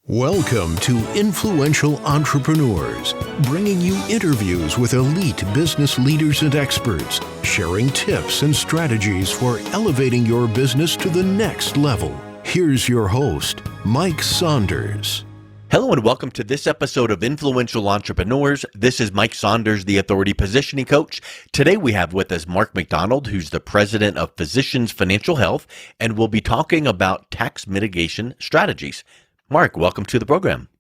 Welcome to Influential Entrepreneurs, bringing you interviews with elite business leaders and experts, sharing tips and strategies for elevating your business to the next level. Here's your host, Mike Saunders. Hello and welcome to this episode of Influential Entrepreneurs. This is Mike Saunders, the Authority Positioning Coach. Today we have with us Mark MacDonald, who's the president of Physicians Financial Health, and we'll be talking about tax mitigation strategies. Mark, welcome to the program.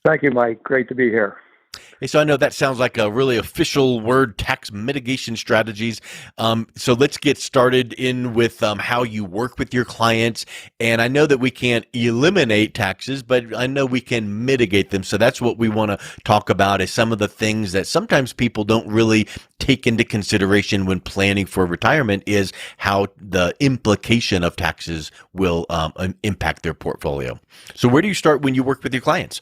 Thank you, Mike. Great to be here. Hey, so I know that sounds like a really official word, tax mitigation strategies. So let's get started in with how you work with your clients. And I know that we can't eliminate taxes, but I know we can mitigate them. So that's what we want to talk about, is some of the things that sometimes people don't really take into consideration when planning for retirement, is how the implication of taxes will impact their portfolio. So where do you start when you work with your clients?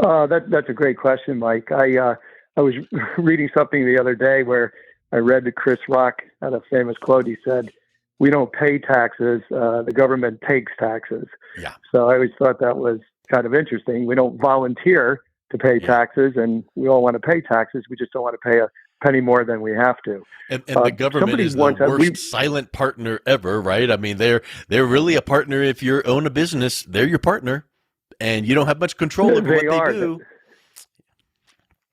That's a great question, Mike. I was reading something the other day where I read that Chris Rock had a famous quote. He said, "We don't pay taxes, the government takes taxes." Yeah. So I always thought that was kind of interesting. We don't volunteer to pay taxes, and we all want to pay taxes. We just don't want to pay a penny more than we have to. And the government is the worst silent partner ever, right? I mean, they're really a partner. If you own a business, they're your partner. And you don't have much control over what they do.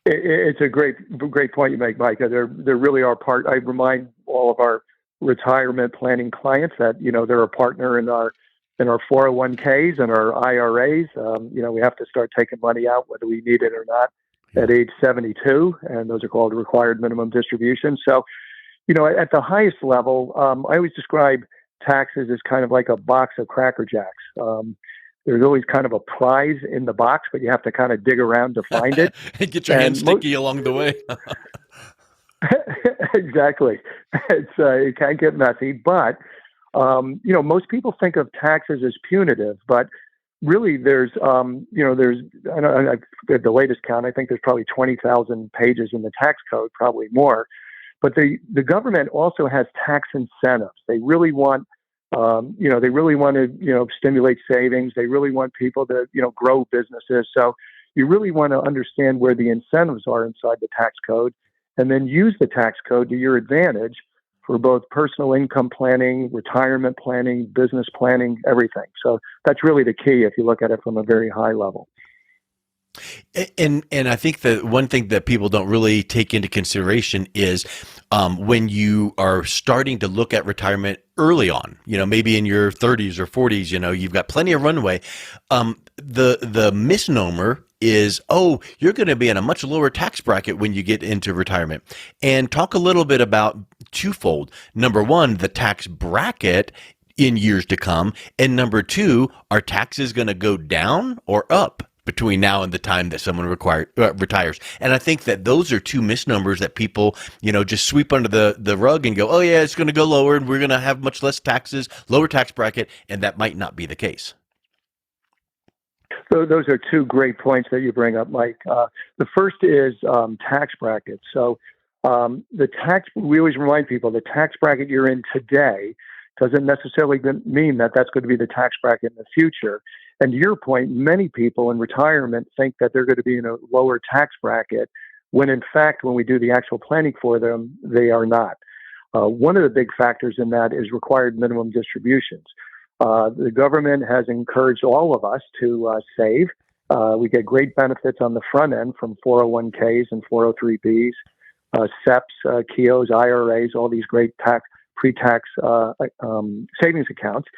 It's a great point you make, Mike. They're really our part. I remind all of our retirement planning clients that, they're a partner in our 401ks and our IRAs. We have to start taking money out whether we need it or not at age 72, and those are called required minimum distributions. So, at the highest level, I always describe taxes as kind of like a box of Cracker Jacks. There's always kind of a prize in the box, but you have to kind of dig around to find it. Get your hands sticky along the way. Exactly. It can get messy, but, most people think of taxes as punitive, but really I forget the latest count. I think there's probably 20,000 pages in the tax code, probably more. But the government also has tax incentives. They really want to, stimulate savings. They really want people to, grow businesses. So you really want to understand where the incentives are inside the tax code, and then use the tax code to your advantage for both personal income planning, retirement planning, business planning, everything. So that's really the key if you look at it from a very high level. And I think that one thing that people don't really take into consideration is when you are starting to look at retirement early on, maybe in your 30s or 40s, you've got plenty of runway. The misnomer is, you're going to be in a much lower tax bracket when you get into retirement. And talk a little bit about twofold. Number one, the tax bracket in years to come. And number two, are taxes going to go down or up between now and the time that someone retires? And I think that those are two misnomers that people, just sweep under the rug and go, oh yeah, it's going to go lower and we're going to have much less taxes, lower tax bracket, and that might not be the case. So those are two great points that you bring up, Mike. The first is tax brackets. So we always remind people the tax bracket you're in today doesn't necessarily mean that that's going to be the tax bracket in the future. And to your point, many people in retirement think that they're going to be in a lower tax bracket when, in fact, when we do the actual planning for them, they are not. One of the big factors in that is required minimum distributions. The government has encouraged all of us to save. We get great benefits on the front end from 401ks and 403bs, SEPs, KIOs, IRAs, all these great pre-tax savings accounts.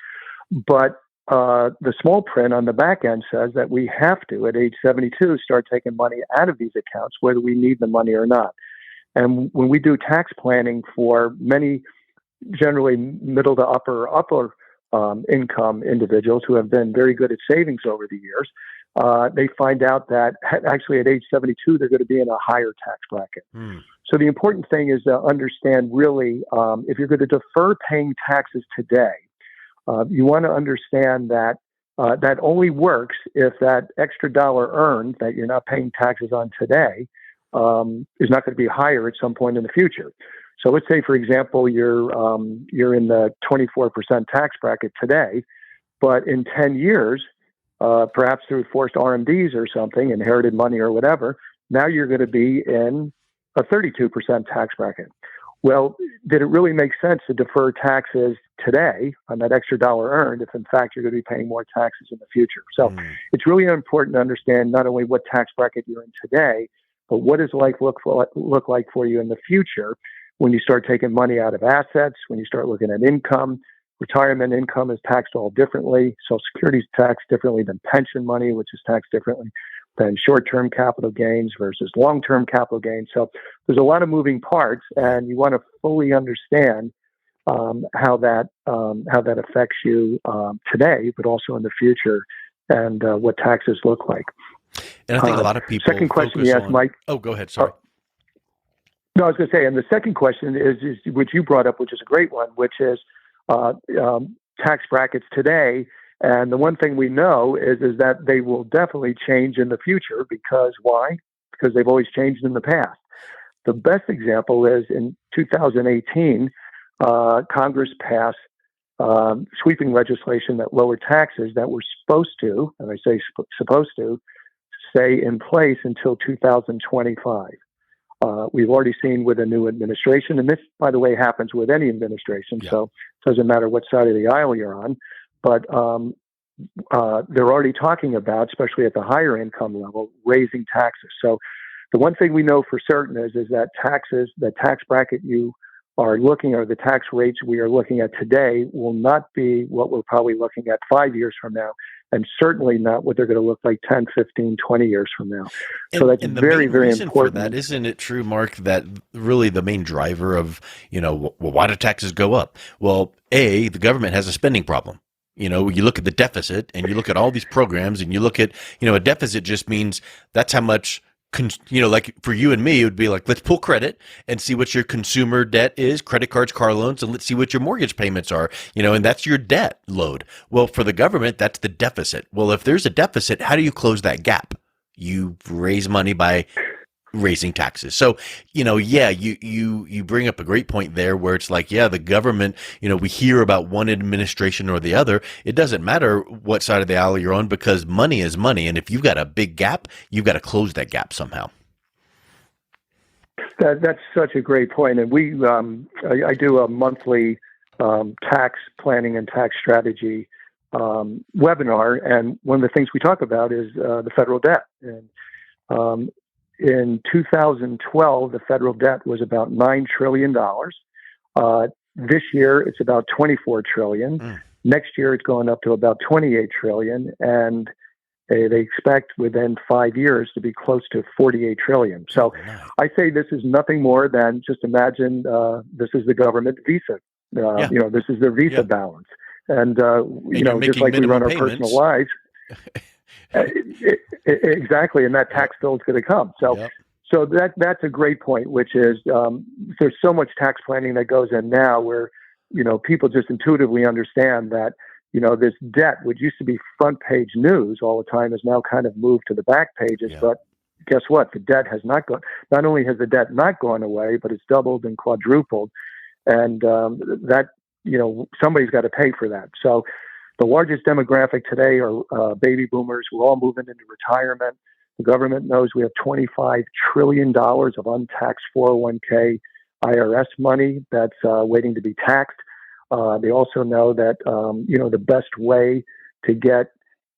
But the small print on the back end says that we have to, at age 72, start taking money out of these accounts, whether we need the money or not. And when we do tax planning for many, generally middle to upper income individuals who have been very good at savings over the years, they find out that actually at age 72, they're going to be in a higher tax bracket. So the important thing is to understand really, if you're going to defer paying taxes today, you want to understand that that only works if that extra dollar earned that you're not paying taxes on today is not going to be higher at some point in the future. So let's say, for example, you're in the 24% tax bracket today. But in 10 years, perhaps through forced RMDs or something, inherited money or whatever, now you're going to be in a 32% tax bracket. Well, did it really make sense to defer taxes today on that extra dollar earned if, in fact, you're going to be paying more taxes in the future? So it's really important to understand not only what tax bracket you're in today, but what does life look like for you in the future when you start taking money out of assets, when you start looking at income. Retirement income is taxed all differently. Social Security is taxed differently than pension money, which is taxed differently than short-term capital gains versus long-term capital gains. So there's a lot of moving parts, and you want to fully understand how that affects you today, but also in the future, and what taxes look like. And I think a lot of people. Second question you asked, Mike. Oh, go ahead. Sorry. No, I was going to say, and the second question is which you brought up, which is a great one, which is tax brackets today. And the one thing we know is that they will definitely change in the future. Because why? Because they've always changed in the past. The best example is in 2018, Congress passed sweeping legislation that lowered taxes that were supposed to, and I say supposed to, stay in place until 2025. We've already seen with a new administration, and this, by the way, happens with any administration, so it doesn't matter what side of the aisle you're on, but they're already talking about, especially at the higher income level, raising taxes. So the one thing we know for certain is that taxes, the tax bracket you are looking, or the tax rates we are looking at today, will not be what we're probably looking at 5 years from now, and certainly not what they're going to look like 10, 15, 20 years from now. So that's very, very important. For that, isn't it true, Mark, that really the main driver of, well, why do taxes go up? Well, the government has a spending problem. You look at the deficit and you look at all these programs and you look at, a deficit just means that's how much, like for you and me, it would be like, let's pull credit and see what your consumer debt is, credit cards, car loans, and let's see what your mortgage payments are, and that's your debt load. Well, for the government, that's the deficit. Well, if there's a deficit, how do you close that gap? You raise money by raising taxes. So, you bring up a great point there where it's like, the government, we hear about one administration or the other. It doesn't matter what side of the aisle you're on, because money is money. And if you've got a big gap, you've got to close that gap somehow. That's such a great point. And I do a monthly tax planning and tax strategy webinar. And one of the things we talk about is the federal debt. And in 2012, the federal debt was about $9 trillion. This year, it's about $24 trillion. Next year, it's going up to about $28 trillion. And they expect within 5 years to be close to $48 trillion. So I say this is nothing more than, just imagine this is the government Visa. This is their Visa balance. And, just like we run our personal lives. Exactly, and that tax bill is going to come. So that's a great point, which is there's so much tax planning that goes in now where, people just intuitively understand that, this debt, which used to be front page news all the time, is now kind of moved to the back pages. But guess what? The debt has not gone. Not only has the debt not gone away, but it's doubled and quadrupled, and somebody's got to pay for that. So the largest demographic today are baby boomers. We're all moving into retirement. The government knows we have $25 trillion of untaxed 401k IRS money that's waiting to be taxed. They also know that, the best way to get,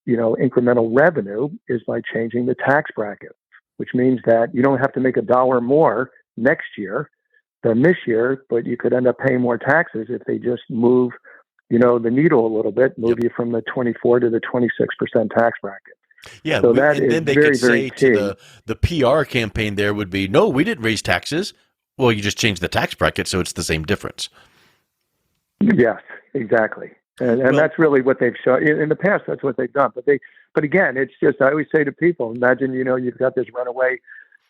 incremental revenue is by changing the tax bracket, which means that you don't have to make $1 more next year than this year, but you could end up paying more taxes if they just move the needle a little bit, move you from the 24 to the 26% tax bracket. Yeah, so that and is then they very, could say very key. to the PR campaign there would be, no, we didn't raise taxes. Well, you just changed the tax bracket, so it's the same difference. Yes, exactly. And that's really what they've shown. In the past, that's what they've done. But again, it's just, I always say to people, imagine, you've got this runaway,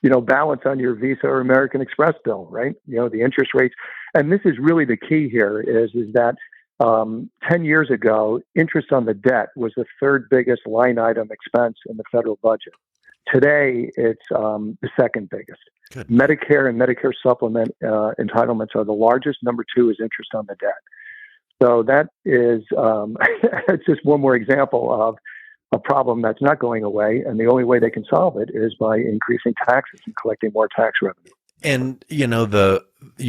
balance on your Visa or American Express bill, right? The interest rates. And this is really the key here is that 10 years ago, interest on the debt was the third biggest line item expense in the federal budget. Today, it's the second biggest. Good. Medicare and Medicare supplement entitlements are the largest. Number two is interest on the debt. So that is it's just one more example of a problem that's not going away, and the only way they can solve it is by increasing taxes and collecting more tax revenue. And you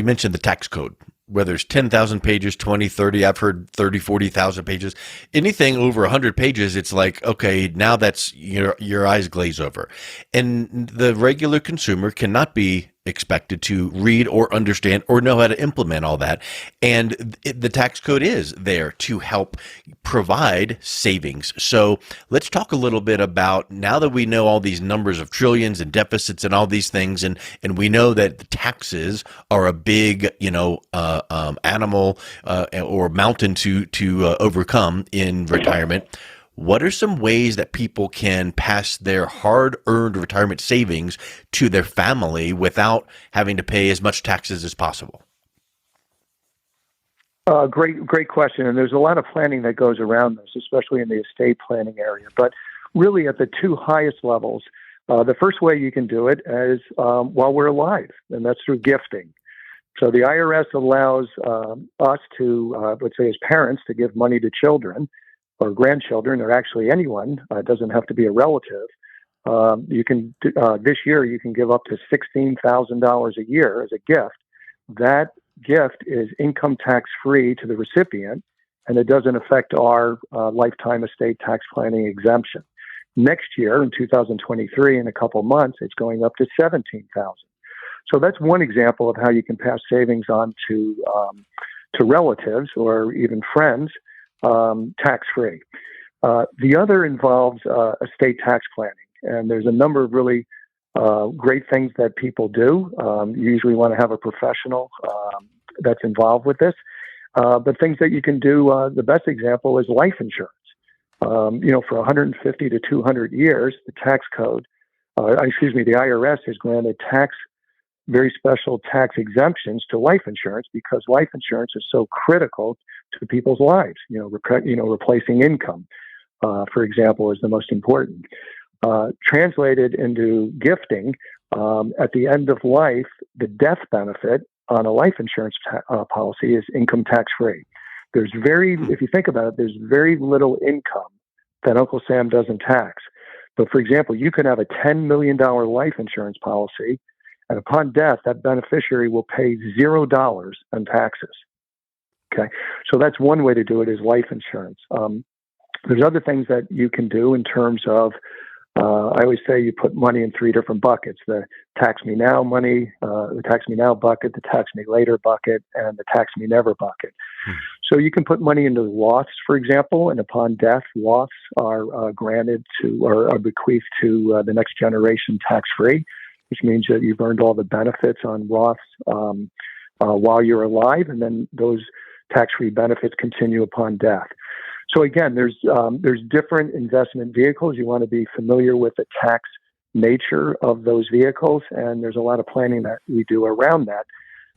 mentioned the tax code, whether it's 10,000 pages, 20, 30, I've heard 30, 40,000 pages, anything over 100 pages, it's like, okay, now that's your eyes glaze over. And the regular consumer cannot be expected to read or understand or know how to implement all that. And the tax code is there to help provide savings. So let's talk a little bit about, now that we know all these numbers of trillions and deficits and all these things, and we know that the taxes are a big, animal or mountain to overcome in retirement. What are some ways that people can pass their hard-earned retirement savings to their family without having to pay as much taxes as possible? Great question. And there's a lot of planning that goes around this, especially in the estate planning area. But really at the two highest levels, the first way you can do it is while we're alive, and that's through gifting. So the IRS allows us to, let's say as parents, to give money to children or grandchildren, or actually anyone. It doesn't have to be a relative. You can this year you can give up to $16,000 a year as a gift. That gift is income tax free to the recipient, and it doesn't affect our lifetime estate tax planning exemption. Next year, in 2023, in a couple months, it's going up to $17,000. So that's one example of how you can pass savings on to relatives or even friends, tax-free. The other involves estate tax planning, and there's a number of really great things that people do. You usually want to have a professional that's involved with this, but things that you can do, the best example is life insurance. For 150 to 200 years, the tax code, the IRS has granted very special tax exemptions to life insurance because life insurance is so critical to people's lives. Replacing income, for example, is the most important. Translated into gifting, at the end of life, the death benefit on a life insurance policy is income tax free. If you think about it, there's very little income that Uncle Sam doesn't tax. But for example, you could have a $10 million life insurance policy, and upon death, that beneficiary will pay $0 on taxes. Okay, so that's one way to do it, is life insurance. There's other things that you can do in terms of, I always say you put money in three different buckets: the tax me now money, the tax me now bucket, the tax me later bucket, and the tax me never bucket. So you can put money into Roths, for example, and upon death, Roths are granted to or are bequeathed to the next generation tax-free, which means that you've earned all the benefits on Roths while you're alive, and then those tax-free benefits continue upon death. So again, there's different investment vehicles. You want to be familiar with the tax nature of those vehicles, and there's a lot of planning that we do around that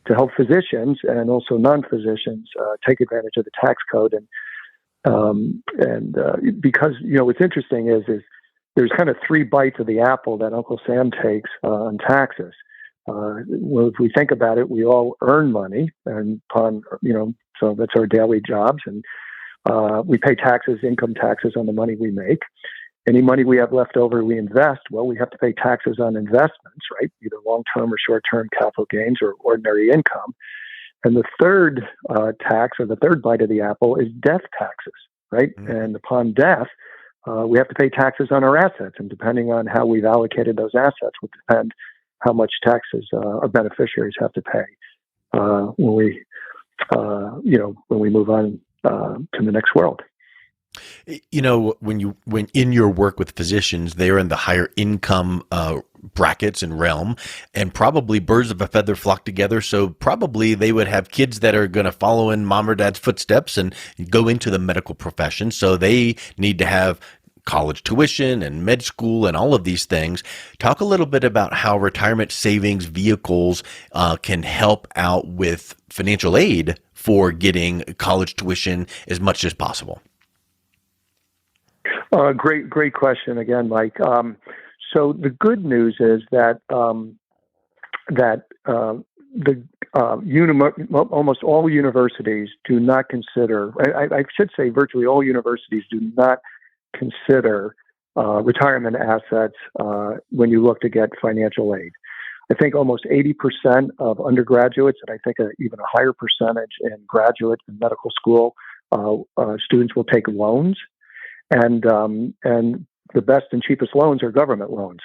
to help physicians and also non-physicians take advantage of the tax code. And because what's interesting is there's kind of three bites of the apple that Uncle Sam takes on taxes. Well, if we think about it, we all earn money, and so that's our daily jobs, and we pay taxes, income taxes on the money we make. Any money we have left over, we invest. Well, we have to pay taxes on investments, right? Either long-term or short-term capital gains or ordinary income. And the third tax, or the third bite of the apple, is death taxes, right? And upon death, we have to pay taxes on our assets. And depending on how we've allocated those assets will depend how much taxes our beneficiaries have to pay when we move on to the next world. When in your work with physicians, they're in the higher income brackets and realm, and probably birds of a feather flock together. So probably they would have kids that are going to follow in mom or dad's footsteps and go into the medical profession. So they need to have college tuition and med school and all of these things. Talk a little bit about how retirement savings vehicles can help out with financial aid for getting college tuition as much as possible. Great question again, Mike. So the good news is that the almost all universities do not consider, I should say virtually all universities do not consider retirement assets when you look to get financial aid. I think almost 80% of undergraduates, and I think even a higher percentage in graduate and medical school, students will take loans, and the best and cheapest loans are government loans.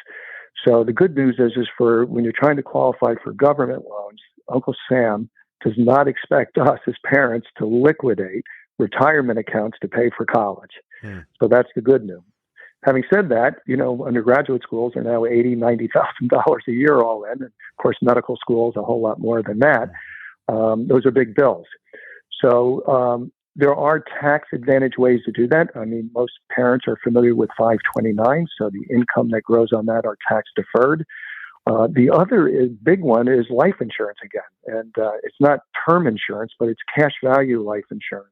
So the good news is for when you're trying to qualify for government loans, Uncle Sam does not expect us as parents to liquidate retirement accounts to pay for college. So that's the good news. Having said that, undergraduate schools are now $80,000-$90,000 a year all in. And of course, medical schools a whole lot more than that. Those are big bills. So there are tax advantage ways to do that. I mean, most parents are familiar with 529, so the income that grows on that are tax deferred. The other big one is life insurance again. And it's not term insurance, but it's cash value life insurance.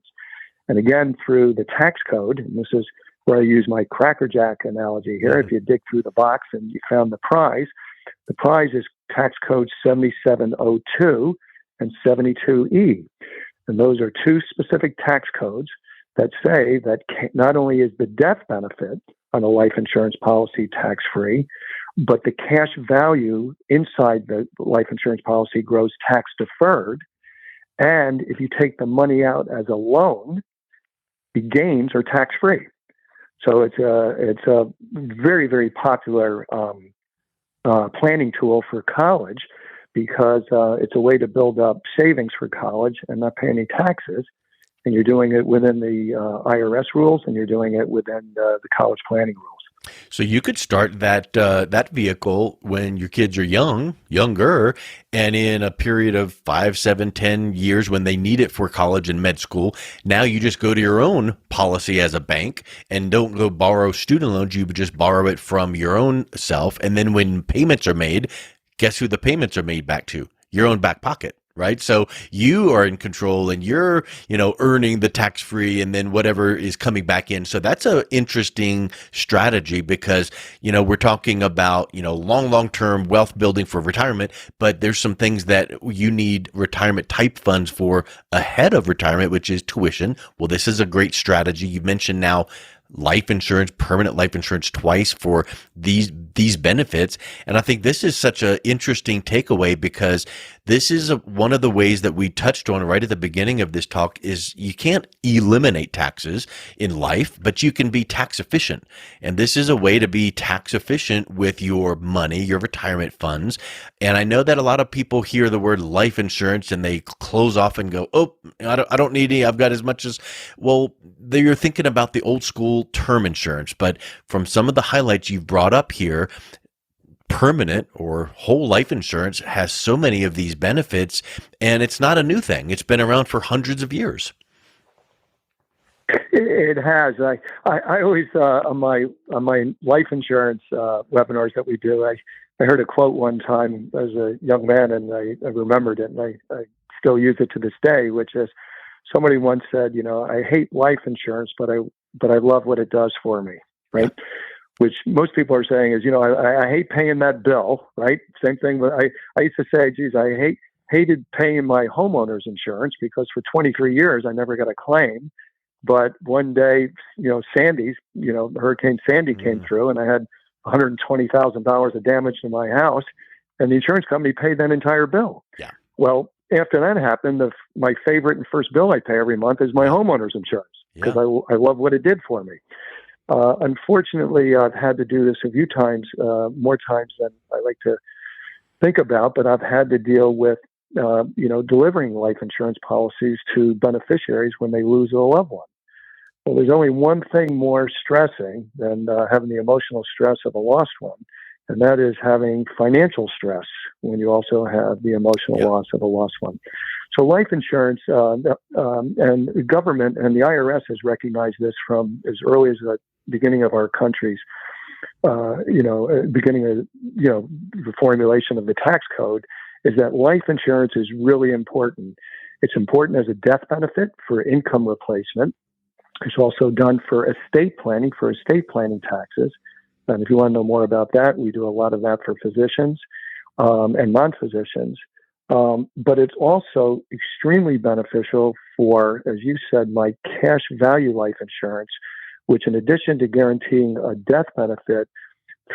And again, through the tax code, and this is where I use my Cracker Jack analogy here. If you dig through the box and you found the prize is tax code 7702 and 72E. And those are two specific tax codes that say that not only is the death benefit on a life insurance policy tax-free, but the cash value inside the life insurance policy grows tax-deferred. And if you take the money out as a loan, the gains are tax-free. So it's a very, very popular planning tool for college because it's a way to build up savings for college and not pay any taxes. And you're doing it within the IRS rules, and you're doing it within the college planning rules. So you could start that vehicle when your kids are younger, and in a period of 5, 7, 10 years when they need it for college and med school, now you just go to your own policy as a bank and don't go borrow student loans. You just borrow it from your own self. And then when payments are made, guess who the payments are made back to? Your own back pocket. Right. So you are in control and you're, earning the tax free and then whatever is coming back in. So that's an interesting strategy because, we're talking about, long-term wealth building for retirement, but there's some things that you need retirement type funds for ahead of retirement, which is tuition. Well, this is a great strategy. You mentioned now life insurance, permanent life insurance twice for these benefits. And I think this is such an interesting takeaway because this is one of the ways that we touched on right at the beginning of this talk is you can't eliminate taxes in life, but you can be tax efficient. And this is a way to be tax efficient with your money, your retirement funds. And I know that a lot of people hear the word life insurance and they close off and go, oh, I don't need any. I've got as much as, well, you're thinking about the old school term insurance. But from some of the highlights you've brought up here, permanent or whole life insurance has so many of these benefits, and it's not a new thing. It's been around for hundreds of years. It has. I always on my life insurance webinars that we do, I heard a quote one time as a young man, and I remembered it, and I still use it to this day, which is somebody once said, I hate life insurance, but I love what it does for me, right? Yeah. Which most people are saying is, I hate paying that bill, right? Same thing. But I used to say, geez, I hated paying my homeowner's insurance because for 23 years I never got a claim. But one day, Hurricane Sandy came through, and I had $120,000 of damage to my house, and the insurance company paid that entire bill. Yeah. Well, after that happened, my favorite and first bill I pay every month is my homeowner's insurance because I love what it did for me. Unfortunately, I've had to do this a few times, more times than I like to think about, but I've had to deal with, delivering life insurance policies to beneficiaries when they lose a loved one. Well, there's only one thing more stressing than having the emotional stress of a lost one, and that is having financial stress when you also have the emotional loss of a lost one. So life insurance and the government and the IRS has recognized this from as early as the beginning of our country's, beginning of, the formulation of the tax code, is that life insurance is really important. It's important as a death benefit for income replacement. It's also done for estate planning taxes. And if you want to know more about that, we do a lot of that for physicians and non-physicians. But it's also extremely beneficial for, as you said, Mike, cash value life insurance, which in addition to guaranteeing a death benefit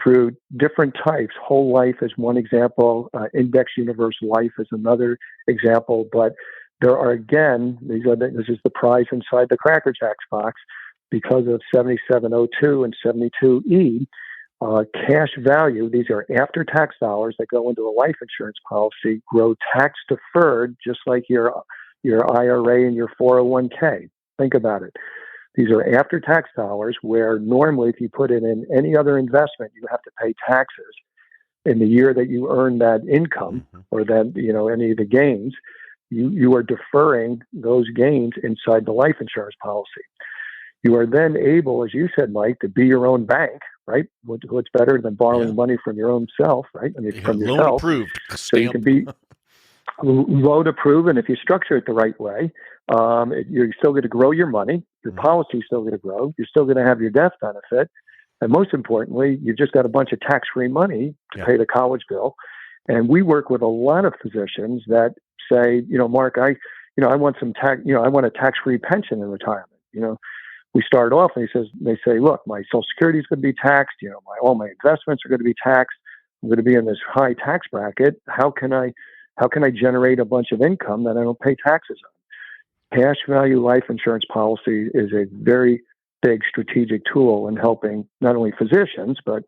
through different types, whole life is one example, index universal life is another example, but there are, again, this is the prize inside the Cracker Jacks box, because of 7702 and 72E, cash value, these are after-tax dollars that go into a life insurance policy, grow tax-deferred, just like your IRA and your 401k. Think about it. These are after-tax dollars where normally if you put it in any other investment, you have to pay taxes in the year that you earn that income or that, any of the gains. You are deferring those gains inside the life insurance policy. You are then able, as you said, Mike, to be your own bank, right? What's better than borrowing money from your own self, right? I mean, from yourself. Loan approved. So you can be loan approved, and if you structure it the right way, you're still going to grow your money. Your policy is still going to grow. You're still going to have your death benefit. And most importantly, you've just got a bunch of tax-free money to pay the college bill. And we work with a lot of physicians that say, Mark, I want I want a tax-free pension in retirement. We start off and they say, look, my Social Security is going to be taxed. All my investments are going to be taxed. I'm going to be in this high tax bracket. How can I generate a bunch of income that I don't pay taxes on? Cash value life insurance policy is a very big strategic tool in helping not only physicians, but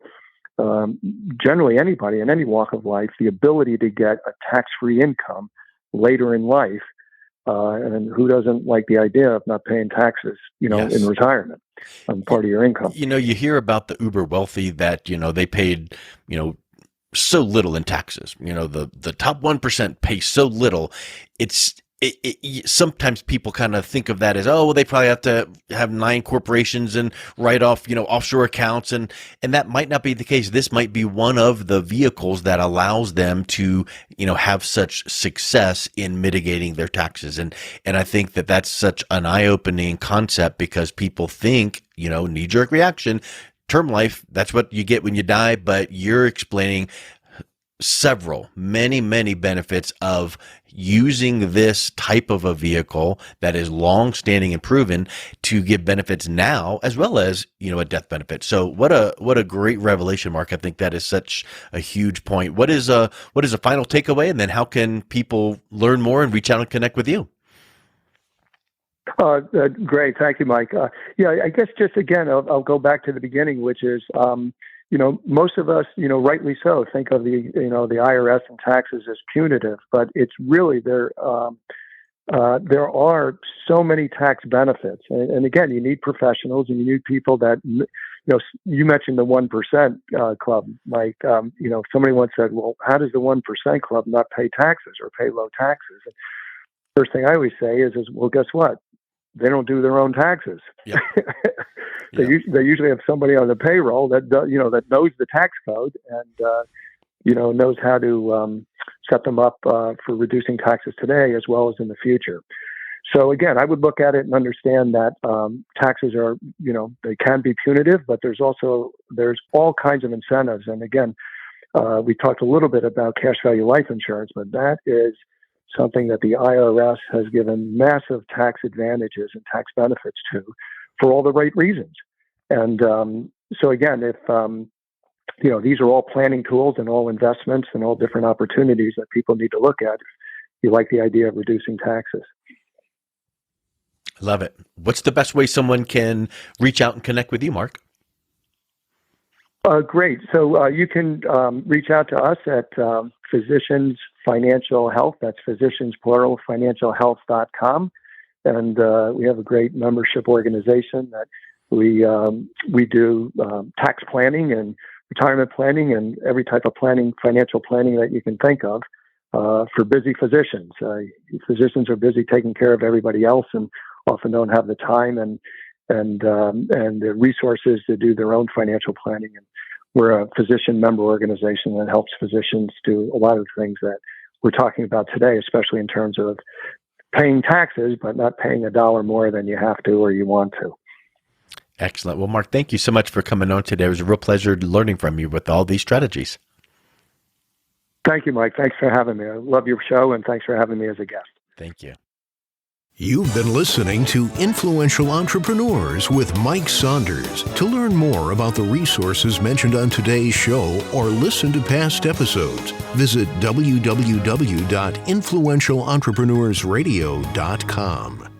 generally anybody in any walk of life, the ability to get a tax-free income later in life. And who doesn't like the idea of not paying taxes, in retirement on part of your income? You hear about the uber wealthy that, they paid, so little in taxes. The top 1% pay so little. Sometimes people kind of think of that as, they probably have to have 9 corporations and write off, offshore accounts. And that might not be the case. This might be one of the vehicles that allows them to, have such success in mitigating their taxes. And I think that that's such an eye-opening concept, because people think, knee-jerk reaction, term life, that's what you get when you die. But you're explaining many benefits of using this type of a vehicle that is long-standing and proven to give benefits now, as well as, a death benefit. So what a great revelation, Mark. I think that is such a huge point. What is a final takeaway? And then how can people learn more and reach out and connect with you? Great. Thank you, Mike. I guess just again, I'll go back to the beginning, which is, most of us, rightly so, think of the IRS and taxes as punitive, but it's really there are so many tax benefits. And again, you need professionals and you need people that, you mentioned the 1% club, Mike. Somebody once said, well, how does the 1% club not pay taxes or pay low taxes? And first thing I always say is, well, guess what? They don't do their own taxes. Yep. They usually have somebody on the payroll that knows the tax code and knows how to set them up for reducing taxes today as well as in the future. So again, I would look at it and understand that taxes are they can be punitive, but there's all kinds of incentives. And again, we talked a little bit about cash value life insurance, but that is something that the IRS has given massive tax advantages and tax benefits to, for all the right reasons. And so again, if these are all planning tools and all investments and all different opportunities that people need to look at if you like the idea of reducing taxes. Love it. What's the best way someone can reach out and connect with you, Mark? Great. So you can reach out to us at Physicians Financial Health. That's physicians, plural, financialhealth.com. And we have a great membership organization that we do tax planning and retirement planning and every type of planning, financial planning that you can think of for busy physicians. Physicians are busy taking care of everybody else and often don't have the time and the resources to do their own financial planning. And we're a physician member organization that helps physicians do a lot of the things that we're talking about today, especially in terms of paying taxes, but not paying $1 more than you have to or you want to. Excellent. Well, Mark, thank you so much for coming on today. It was a real pleasure learning from you with all these strategies. Thank you, Mike. Thanks for having me. I love your show, and thanks for having me as a guest. Thank you. You've been listening to Influential Entrepreneurs with Mike Saunders. To learn more about the resources mentioned on today's show or listen to past episodes, visit www.influentialentrepreneursradio.com.